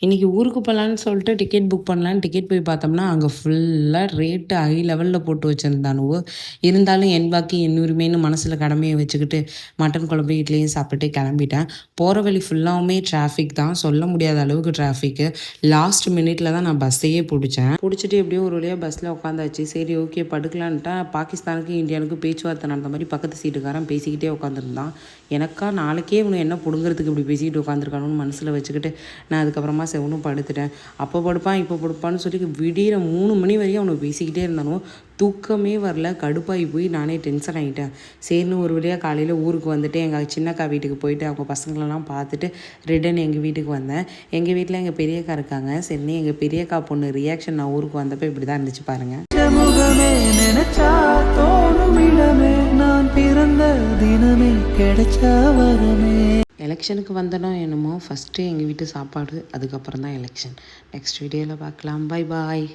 இன்றைக்கி ஊருக்கு போகலான்னு சொல்லிட்டு டிக்கெட் புக் பண்ணலான்னு டிக்கெட் போய் பார்த்தோம்னா அங்கே ஃபுல்லாக ரேட்டு ஹை லெவலில் போட்டு வச்சுருந்தானுவோ. இருந்தாலும் என் பாக்கி என் உரிமைன்னு மனசில் கடமையை வச்சுக்கிட்டு மட்டன் குழம்பு இட்லியும் சாப்பிட்டு கிளம்பிட்டேன். போகிற வழி ஃபுல்லாகவுமே டிராஃபிக் தான், சொல்ல முடியாத அளவுக்கு டிராஃபிக்கு. லாஸ்ட் மினிட்ல தான் நான் பஸ்ஸையே பிடிச்சிட்டு எப்படியோ ஒரு வழியாக பஸ்ஸில் உட்காந்தாச்சு. சரி ஓகே படுக்கலான்ட்டா பாகிஸ்தானுக்கு இந்தியாவுக்கு பேச்சுவார்த்தை நடந்த மாதிரி பக்கத்து சீட்டுக்காரன் பேசிக்கிட்டே உட்காந்துருந்தான். எனக்கா நாளைக்கே இவனு என்ன பிடுங்கிறதுக்கு இப்படி பேசிக்கிட்டு உட்காந்துருக்கானுன்னு மனசில் வச்சுக்கிட்டு நான் அதுக்கப்புறமா செவனும் படுத்துட்டேன். அப்போ படுப்பான் இப்போ படுப்பான்னு சொல்லி விடிகிற 3 மணி வரையும் அவனை பேசிக்கிட்டே இருந்தானோ. தூக்கமே வரல, கடுப்பாகி போய் நானே டென்ஷன் ஆகிட்டேன். சரின்னு ஒரு வழியாக காலையில் ஊருக்கு வந்துட்டு எங்கள் சின்னக்கா வீட்டுக்கு போயிட்டு அவங்க பசங்களெல்லாம் பார்த்துட்டு ரிட்டன் எங்கள் வீட்டுக்கு வந்தேன். எங்கள் வீட்டில் எங்கள் பெரியக்கா இருக்காங்க. சரின்னு எங்கள் பெரியக்கா பொண்ணு ரியாக்ஷன் நான் ஊருக்கு வந்தப்போ இப்படி தான் இருந்துச்சு பாருங்கள். நான் பிறந்த தினமே கிடைச்ச வரமே. எலெக்ஷனுக்கு வந்தனோ என்னமோ ஃபஸ்ட்டு எங்கள் வீட்டு சாப்பாடு, அதுக்கப்புறம் தான் எலெக்ஷன். நெக்ஸ்ட் வீடியோவில் பார்க்கலாம். Bye bye.